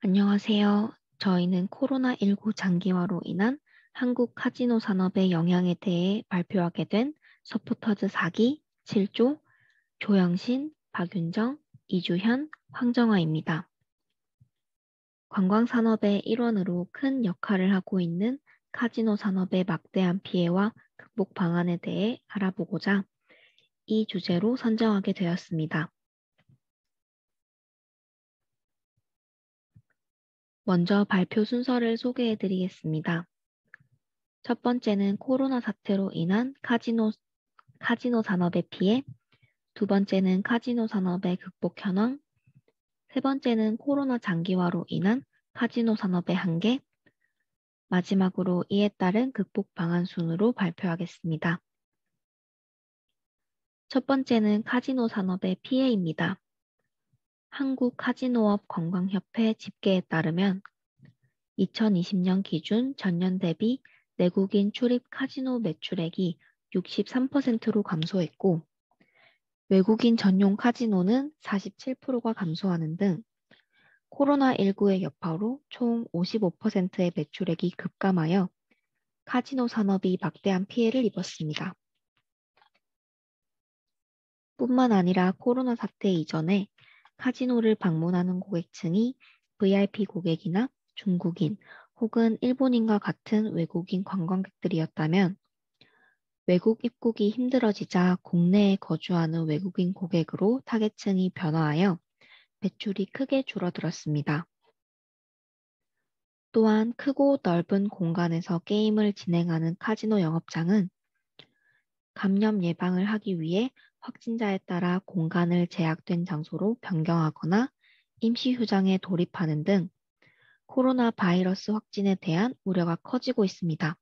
안녕하세요. 저희는 코로나19 장기화로 인한 한국 카지노 산업의 영향에 대해 발표하게 된 서포터즈 4기 7조, 조영신, 박윤정, 이주현, 황정아입니다. 관광산업의 일원으로 큰 역할을 하고 있는 카지노 산업의 막대한 피해와 극복 방안에 대해 알아보고자 이 주제로 선정하게 되었습니다. 먼저 발표 순서를 소개해 드리겠습니다. 첫 번째는 코로나 사태로 인한 카지노 산업의 피해, 두 번째는 카지노 산업의 극복 현황, 세 번째는 코로나 장기화로 인한 카지노 산업의 한계, 마지막으로 이에 따른 극복 방안 순으로 발표하겠습니다. 첫 번째는 카지노 산업의 피해입니다. 한국카지노업 관광협회 집계에 따르면 2020년 기준 전년 대비 내국인 출입 카지노 매출액이 63%로 감소했고, 외국인 전용 카지노는 47%가 감소하는 등 코로나19의 여파로 총 55%의 매출액이 급감하여 카지노 산업이 막대한 피해를 입었습니다. 뿐만 아니라 코로나 사태 이전에 카지노를 방문하는 고객층이 VIP 고객이나 중국인 혹은 일본인과 같은 외국인 관광객들이었다면 외국 입국이 힘들어지자 국내에 거주하는 외국인 고객으로 타겟층이 변화하여 매출이 크게 줄어들었습니다. 또한 크고 넓은 공간에서 게임을 진행하는 카지노 영업장은 감염 예방을 하기 위해 확진자에 따라 공간을 제약된 장소로 변경하거나 임시 휴장에 돌입하는 등 코로나 바이러스 확진에 대한 우려가 커지고 있습니다.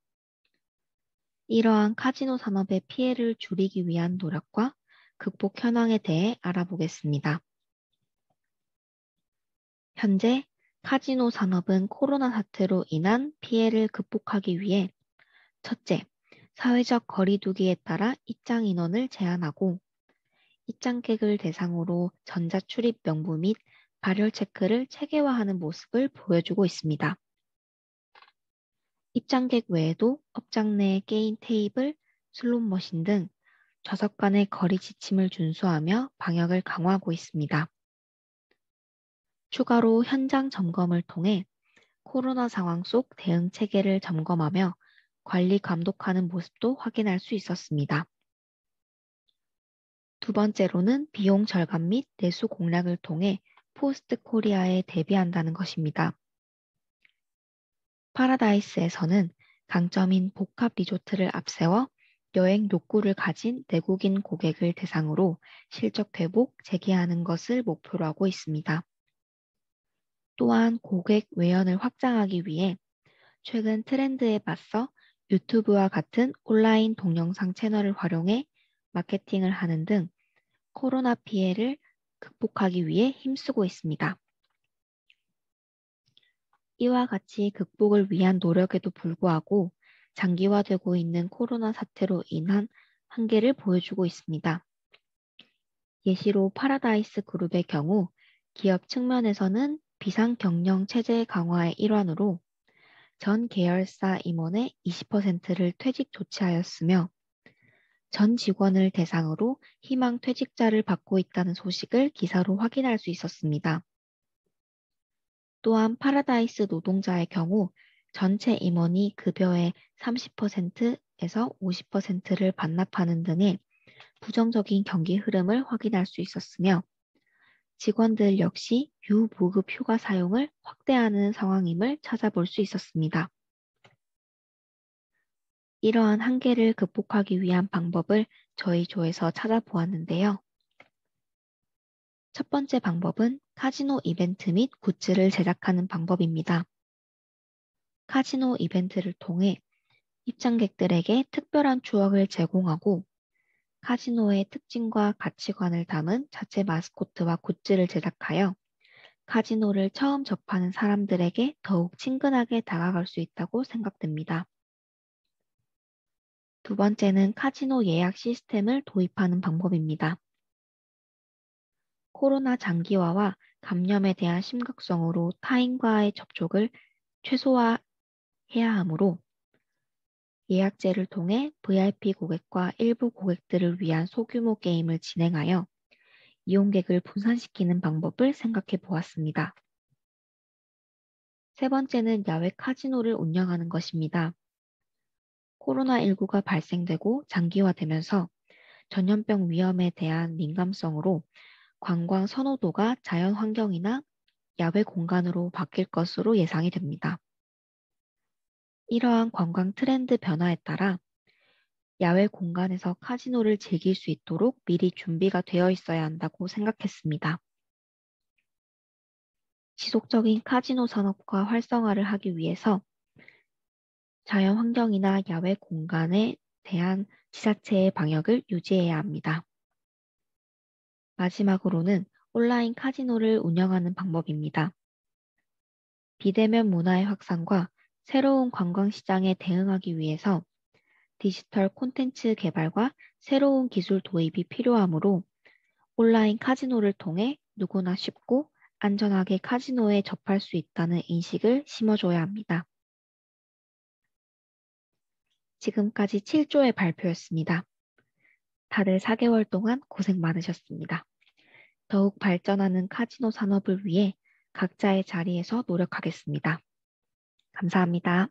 이러한 카지노 산업의 피해를 줄이기 위한 노력과 극복 현황에 대해 알아보겠습니다. 현재 카지노 산업은 코로나 사태로 인한 피해를 극복하기 위해 첫째, 사회적 거리두기에 따라 입장 인원을 제한하고 입장객을 대상으로 전자출입 명부 및 발열 체크를 체계화하는 모습을 보여주고 있습니다. 입장객 외에도 업장 내 게임 테이블, 슬롯머신 등 좌석 간의 거리 지침을 준수하며 방역을 강화하고 있습니다. 추가로 현장 점검을 통해 코로나 상황 속 대응 체계를 점검하며 관리 감독하는 모습도 확인할 수 있었습니다. 두 번째로는 비용 절감 및 내수 공략을 통해 포스트 코리아에 대비한다는 것입니다. 파라다이스에서는 강점인 복합 리조트를 앞세워 여행 욕구를 가진 내국인 고객을 대상으로 실적 회복 재개하는 것을 목표로 하고 있습니다. 또한 고객 외연을 확장하기 위해 최근 트렌드에 맞서 유튜브와 같은 온라인 동영상 채널을 활용해 마케팅을 하는 등 코로나 피해를 극복하기 위해 힘쓰고 있습니다. 이와 같이 극복을 위한 노력에도 불구하고 장기화되고 있는 코로나 사태로 인한 한계를 보여주고 있습니다. 예시로 파라다이스 그룹의 경우 기업 측면에서는 비상경영 체제 강화의 일환으로 전 계열사 임원의 20%를 퇴직 조치하였으며 전 직원을 대상으로 희망 퇴직자를 받고 있다는 소식을 기사로 확인할 수 있었습니다. 또한 파라다이스 노동자의 경우 전체 임원이 급여의 30%에서 50%를 반납하는 등의 부정적인 경기 흐름을 확인할 수 있었으며 직원들 역시 유무급 휴가 사용을 확대하는 상황임을 찾아볼 수 있었습니다. 이러한 한계를 극복하기 위한 방법을 저희 조에서 찾아보았는데요. 첫 번째 방법은 카지노 이벤트 및 굿즈를 제작하는 방법입니다. 카지노 이벤트를 통해 입장객들에게 특별한 추억을 제공하고 카지노의 특징과 가치관을 담은 자체 마스코트와 굿즈를 제작하여 카지노를 처음 접하는 사람들에게 더욱 친근하게 다가갈 수 있다고 생각됩니다. 두 번째는 카지노 예약 시스템을 도입하는 방법입니다. 코로나 장기화와 감염에 대한 심각성으로 타인과의 접촉을 최소화해야 하므로 예약제를 통해 VIP 고객과 일부 고객들을 위한 소규모 게임을 진행하여 이용객을 분산시키는 방법을 생각해 보았습니다. 세 번째는 야외 카지노를 운영하는 것입니다. 코로나19가 발생되고 장기화되면서 전염병 위험에 대한 민감성으로 관광 선호도가 자연 환경이나 야외 공간으로 바뀔 것으로 예상이 됩니다. 이러한 관광 트렌드 변화에 따라 야외 공간에서 카지노를 즐길 수 있도록 미리 준비가 되어 있어야 한다고 생각했습니다. 지속적인 카지노 산업과 활성화를 하기 위해서 자연 환경이나 야외 공간에 대한 지자체의 방역을 유지해야 합니다. 마지막으로는 온라인 카지노를 운영하는 방법입니다. 비대면 문화의 확산과 새로운 관광시장에 대응하기 위해서 디지털 콘텐츠 개발과 새로운 기술 도입이 필요하므로 온라인 카지노를 통해 누구나 쉽고 안전하게 카지노에 접할 수 있다는 인식을 심어줘야 합니다. 지금까지 7조의 발표였습니다. 다들 4개월 동안 고생 많으셨습니다. 더욱 발전하는 카지노 산업을 위해 각자의 자리에서 노력하겠습니다. 감사합니다.